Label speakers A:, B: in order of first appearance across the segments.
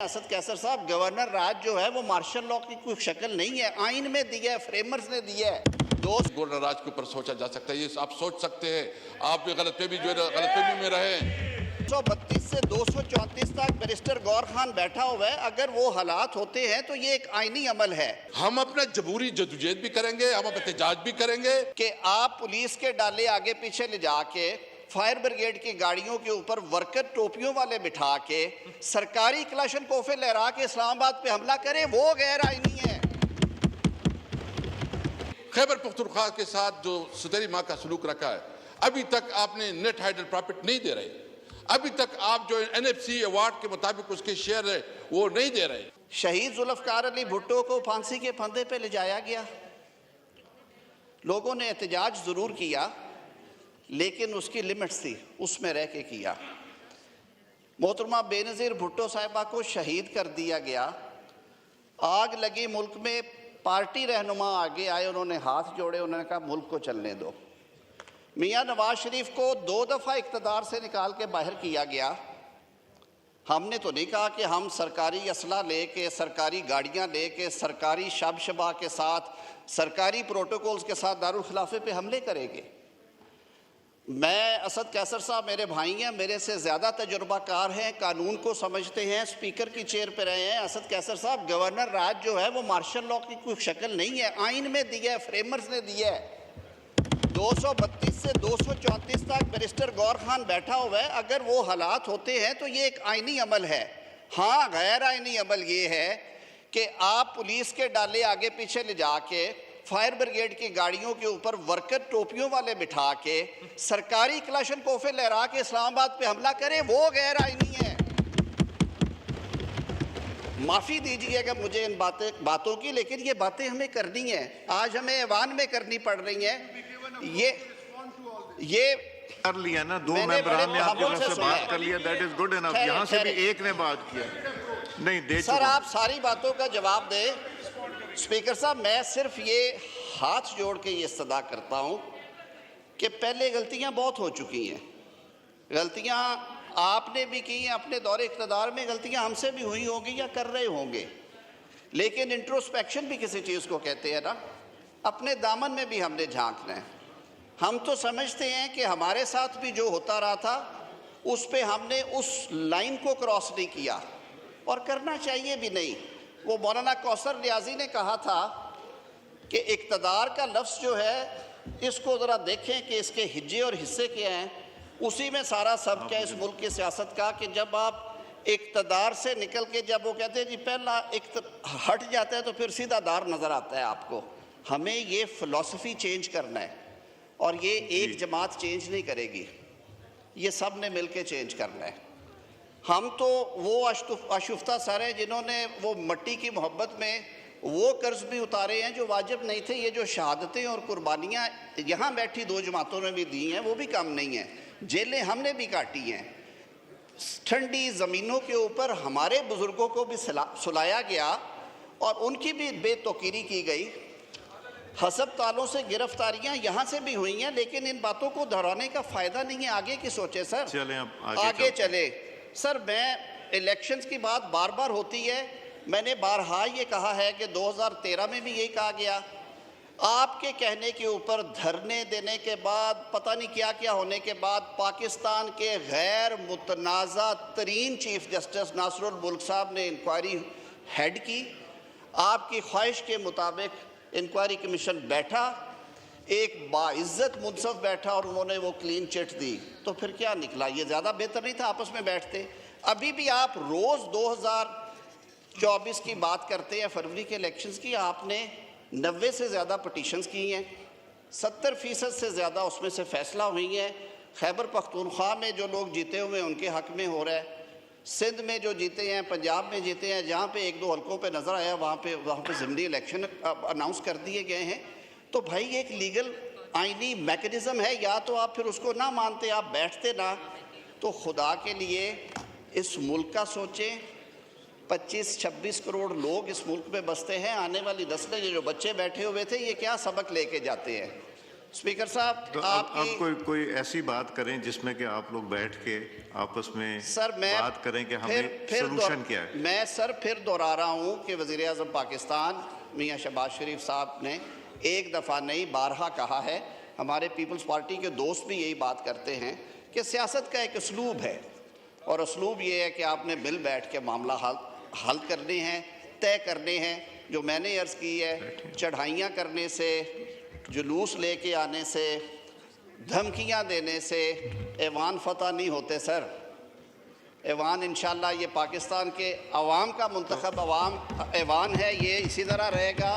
A: असद कैसर साहब, गवर्नर राज जो है वो मार्शल लॉ की कोई शक्ल नहीं है, आइन में दिया है, फ्रेमर्स ने दिया है।
B: गवर्नर राज के ऊपर सोचा जा सकता है, ये आप सोच सकते हैं। आप भी गलतफहमी जो है गलतफहमी में रहे।
A: 132 से 234 तक बैरिस्टर गौर खान बैठा हुआ है। अगर वो हालात होते हैं तो ये एक आईनी अमल है।
B: हम अपना जबूरी जदोजहद भी करेंगे, हम एहतजाज भी करेंगे
A: कि आप पुलिस के डाले आगे पीछे ले जाके फायर ब्रिगेड की गाड़ियों के ऊपर वर्कर टोपियों वाले बिठा के सरकारी क्लाशन कोफे लहरा के इस्लामाबाद पे हमला करें, वो गैर आईनी है।
B: खैबर पख्तूनख्वा के साथ जो सुतरी माँ का सलूक रखा है, अभी तक आपने नेट हाइडल प्रॉफिट नहीं दे रहे। अभी तक आप जो NFC अवार्ड के मुताबिक उसके शेयर है वो नहीं दे रहे।
A: शहीद जुल्फकार अली भुट्टो को फांसी के फंदे पे ले जाया गया। लोगों ने एहतजाज जरूर किया लेकिन उसकी लिमिट्स थी, उसमें रह के किया। मोहतरमा बेनज़ीर भुट्टो साहिबा को शहीद कर दिया गया। आग लगी मुल्क में, पार्टी रहनुमा आगे आए, उन्होंने हाथ जोड़े, उन्होंने कहा मुल्क को चलने दो। मियां नवाज शरीफ को 2 दफ़ा इक़्तिदार से निकाल के बाहर किया गया। हमने तो नहीं कहा कि हम सरकारी असला लेके, सरकारी गाड़ियां लेके, सरकारी शब-शबा के साथ, सरकारी प्रोटोकॉल्स के साथ दारुल खिलाफे पे हमले करेंगे। मैं असद कैसर साहब मेरे भाई हैं, मेरे से ज़्यादा तजुर्बाकार हैं, कानून को समझते हैं, स्पीकर की चेयर पर रहे हैं। असद कैसर साहब, गवर्नर राज जो है वो मार्शल लॉ की कोई शक्ल नहीं है, आइन में दिया है, फ्रेमर्स ने दिया है। 232 से 234 तक बैरिस्टर गौर खान बैठा हुआ है। अगर वो हालात होते हैं तो ये एक आईनी अमल है। हाँ, गैर आईनी अमल ये है कि आप पुलिस के डाले आगे पीछे ले जाके फायर ब्रिगेड की गाड़ियों के ऊपर वर्कर टोपियों वाले बिठा के सरकारी क्लाशन कोफे लहरा के इस्लामाबाद पे हमला करें, वो गैर आईनी है। माफ़ी दीजिएगा मुझे इन बातों की, लेकिन ये बातें हमें करनी है। आज हमें ऐवान में करनी पड़ रही हैं। ये
C: कर लिया ना, 2 मेंबर ने आपकी तरफ से बात कर लिया, दैट इज गुड इनफ। यहाँ से भी एक ने बात किया नहीं दे।
A: सर, आप सारी बातों का जवाब दें। स्पीकर साहब, मैं सिर्फ ये हाथ जोड़ के ये इस्तदा करता हूँ कि पहले गलतियाँ बहुत हो चुकी हैं। गलतियाँ आपने भी की हैं, अपने दौरे इक़्तिदार में गलतियाँ हमसे भी हुई होंगी या कर रहे होंगे, लेकिन इंट्रोस्पेक्शन भी किसी चीज़ को कहते हैं ना। अपने दामन में भी हमने झांकना है। हम तो समझते हैं कि हमारे साथ भी जो होता रहा था उस पे हमने उस लाइन को क्रॉस नहीं किया और करना चाहिए भी नहीं। वो मौलाना कौसर नियाज़ी ने कहा था कि इक़्तिदार का लफ्ज़ जो है, इसको ज़रा देखें कि इसके हिज्जे और हिस्से क्या हैं। उसी में सारा सबक है इस मुल्क की सियासत का कि जब आप इक़्तिदार से निकल के, जब वो कहते हैं जी पहला हट जाता है तो फिर सीधा दार नज़र आता है आपको। हमें ये फ़िलॉसफी चेंज करना है और ये एक जमात चेंज नहीं करेगी, ये सब ने मिल के चेंज करना है। हम तो वो आशुफ्ता सर हैं जिन्होंने वो मट्टी की मोहब्बत में वो कर्ज भी उतारे हैं जो वाजिब नहीं थे। ये जो शहादतें और कुर्बानियाँ यहाँ बैठी 2 जमातों ने भी दी हैं वो भी कम नहीं हैं। जेलें हमने भी काटी हैं। ठंडी ज़मीनों के ऊपर हमारे बुज़ुर्गों को भी सुलाया गया और उनकी भी बेतौकीरी की गई। हसब तालों से गिरफ्तारियां यहाँ से भी हुई हैं, लेकिन इन बातों को दोहराने का फ़ायदा नहीं है। आगे की सोचे सर,
C: चलें अब
A: आगे चले। सर, मैं इलेक्शंस की बात बार बार होती है, मैंने बारहा ये कहा है कि 2013 में भी यही कहा गया। आपके कहने के ऊपर धरने देने के बाद, पता नहीं क्या क्या होने के बाद, पाकिस्तान के गैर मुतनाज़ा तरीन चीफ जस्टिस नासरुल मुल्क साहब ने इंक्वायरी हेड की। आपकी ख्वाहिश के मुताबिक इंक्वायरी कमीशन बैठा, एक बाइज्जत मुनसफ बैठा और उन्होंने वो क्लीन चिट दी। तो फिर क्या निकला? ये ज़्यादा बेहतर नहीं था आपस में बैठते? अभी भी आप रोज़ 2024 की बात करते हैं, फरवरी के इलेक्शंस की। आपने 90 से ज़्यादा पटिशन्स की हैं, 70% से ज़्यादा उसमें से फ़ैसला हुई हैं। खैबर पख्तूनख्वा में जो लोग जीते हुए उनके हक़ में हो रहा है, सिंध में जो जीते हैं, पंजाब में जीते हैं, जहाँ पे 1-2 हलकों पे नज़र आया वहाँ पे ज़िमनी इलेक्शन अनाउंस कर दिए गए हैं। तो भाई एक लीगल आइनी मैकेनिज़्म है, या तो आप फिर उसको ना मानते, आप बैठते ना। तो खुदा के लिए इस मुल्क का सोचें। 25-26 करोड़ लोग इस मुल्क में बसते हैं। आने वाली नस्लें, ये जो बच्चे बैठे हुए थे, ये क्या सबक लेके जाते हैं? स्पीकर साहब
C: तो
A: आपकी
C: अब कोई ऐसी बात करें जिसमें कि आप लोग बैठ के आपस में
A: सर मैं
C: बात करें कि हमें सलूशन क्या है।
A: मैं सर फिर दोहरा रहा हूं कि वज़ीर आज़म पाकिस्तान मियां शहबाज शरीफ साहब ने एक दफ़ा नहीं बारहा कहा है, हमारे पीपल्स पार्टी के दोस्त भी यही बात करते हैं कि सियासत का एक उसलूब है और उसलूब ये है कि आपने बिल बैठ के मामला हल करने हैं, तय करने हैं। जो मैंने अर्ज़ की है, चढ़ाइयाँ करने से, जुलूस लेके आने से, धमकियाँ देने से ऐवान फतह नहीं होते सर। ऐवान इंशाल्लाह ये पाकिस्तान के अवाम का मुंतखब ऐवान है, ये इसी तरह रहेगा।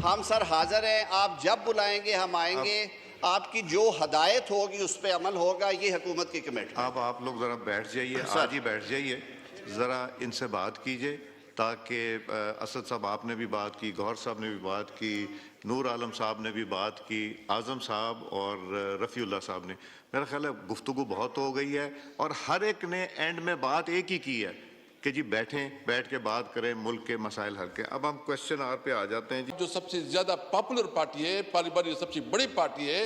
A: हम सर हाजिर हैं, आप जब बुलाएंगे हम आएंगे, आपकी जो हदायत होगी उस पर अमल होगा, ये हुकूमत की कमेटी।
C: अब आप लोग ज़रा बैठ जाइए, आज ही बैठ जाइए, ज़रा इनसे बात कीजिए ताकि असद साहब आपने भी बात की, गौहर साहब ने भी बात की, नूर आलम साहब ने भी बात की, आज़म साहब और रफ़ीउल्लाह साहब ने। मेरा ख्याल है गुफ्तगू बहुत हो गई है और हर एक ने एंड में बात एक ही की है कि जी बैठ के बात करें, मुल्क के मसाइल हल के। अब हम क्वेश्चन आर पे आ जाते हैं जी।
B: जो सबसे ज्यादा पॉपुलर पार्टी है, पार्लियामेंट सबसे बड़ी पार्टी है,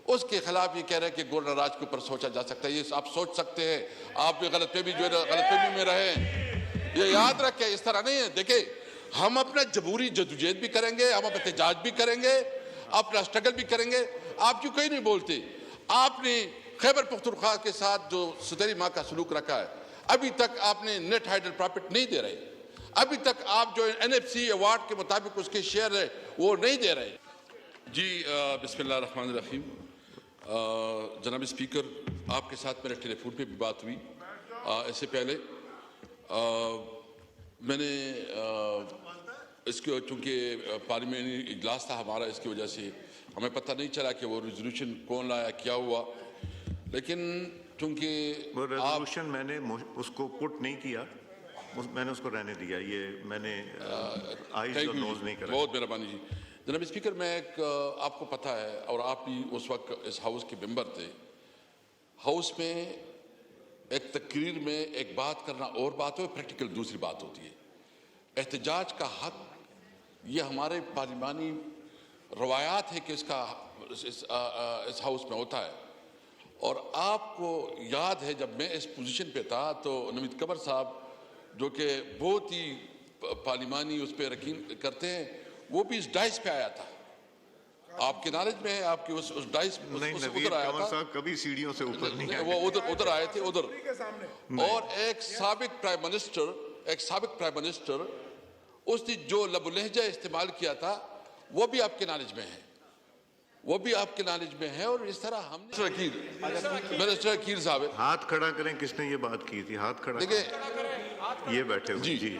B: उसके खिलाफ ये कह रहे हैं कि गोल्डन राज के ऊपर सोचा जा सकता है। ये आप सोच सकते हैं, आप भी गलतफहमी में रहे, ये याद रखें। इस तरह नहीं है। देखिए, हम अपना जबूरी जदोजहद भी करेंगे, हम अपना एहतजाज भी करेंगे, अपना स्ट्रगल भी करेंगे। आप क्यों कहीं नहीं बोलते? आपने खैबर पख्तूनख्वा के साथ जो सुतरी माँ का सलूक रखा है, अभी तक आपने नेट हाइडल प्रॉफिट नहीं दे रहे, अभी तक आप जो NFC अवार्ड के मुताबिक उसके शेयर है वो नहीं दे रहे। जी बिस्मिल्लाह रहमान रहीम। जनाब स्पीकर, आपके साथ मेरे टेलीफोन पे भी बात हुई। इससे पहले मैंने इसके चूँकि पार्लियामेंट्री इजलास था हमारा, इसकी वजह से हमें पता नहीं चला कि वो रेजोल्यूशन कौन लाया, क्या हुआ। लेकिन चूँकि
C: वो रेजोल्यूशन मैंने उसको पुट नहीं किया, मैंने उसको रहने दिया। ये मैंने आईज और नोज नहीं करा।
B: बहुत मेहरबानी जी। जनाब स्पीकर, मैं एक आपको पता है और आप भी उस वक्त इस हाउस के मेंबर थे। हाउस में एक तकरीर में एक बात करना और बात हो, प्रैक्टिकल दूसरी बात होती है। एहतजाज का हक ये हमारे पार्लिमानी रवायात है कि इसका इस हाउस में होता है। और आपको याद है जब मैं इस पोजीशन पे था तो नवीद कमर साहब जो कि बहुत ही पार्लिमानी उस पर यकीन करते हैं, वो भी इस डाइस पे आया था। आपके नॉलेज में है, आपके उस डाइस उधर आया था।
C: साहब कभी सीढ़ियों से ऊपर नहीं आए।
B: वो उधर आए थे उधर। और एक साबिक प्राइम मिनिस्टर उसने जो लबुलहजा इस्तेमाल किया था वो भी आपके नॉलेज में है, वो भी आपके नॉलेज में है। और इस तरह हमने मिनिस्टर अकील साहब
C: हाथ खड़ा करें, किसने ये बात की थी? हाथ खड़ा
B: देखिए,
C: ये बैठे हुए जी।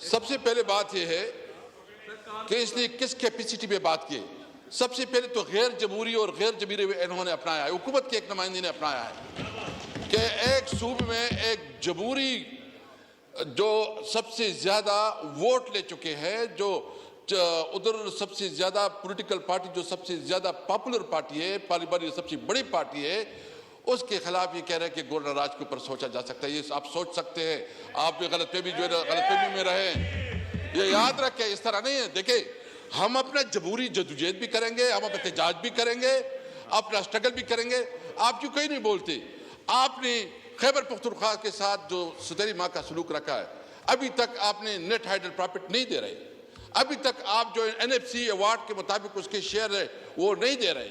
B: सबसे पहले बात यह है कि इसने किस कैपेसिटी पे बात की। सबसे पहले तो गैर जमहूरी और गैर जमीरी इन्होंने अपनाया है, हुकूमत के एक नुमाइंदे ने अपनाया है कि एक सूबे में एक जमहूरी जो सबसे ज्यादा वोट ले चुके हैं, जो उधर सबसे ज्यादा पॉलिटिकल पार्टी जो सबसे ज्यादा पॉपुलर पार्टी है, पार्लियामेंट सबसे बड़ी पार्टी है, उसके खिलाफ ये कह रहे हैं कि गोल्डन राज के ऊपर सोचा जा सकता है। ये आप सोच सकते हैं, आप भी गलतफहमी में रहे, ये याद रखें। इस तरह नहीं है। देखिए, हम अपना जबूरी जदोजहद भी करेंगे, हम अपना एहतजाज भी करेंगे, अपना स्ट्रगल भी करेंगे। आप क्यों कहीं नहीं बोलते? आपने खैबर पख्तूनख्वा के साथ जो सुतरी माँ का सलूक रखा है, अभी तक आपने नेट हाइडल प्रॉफिट नहीं दे रहे, अभी तक आप जो NFC अवार्ड के मुताबिक उसके शेयर है वो नहीं दे रहे।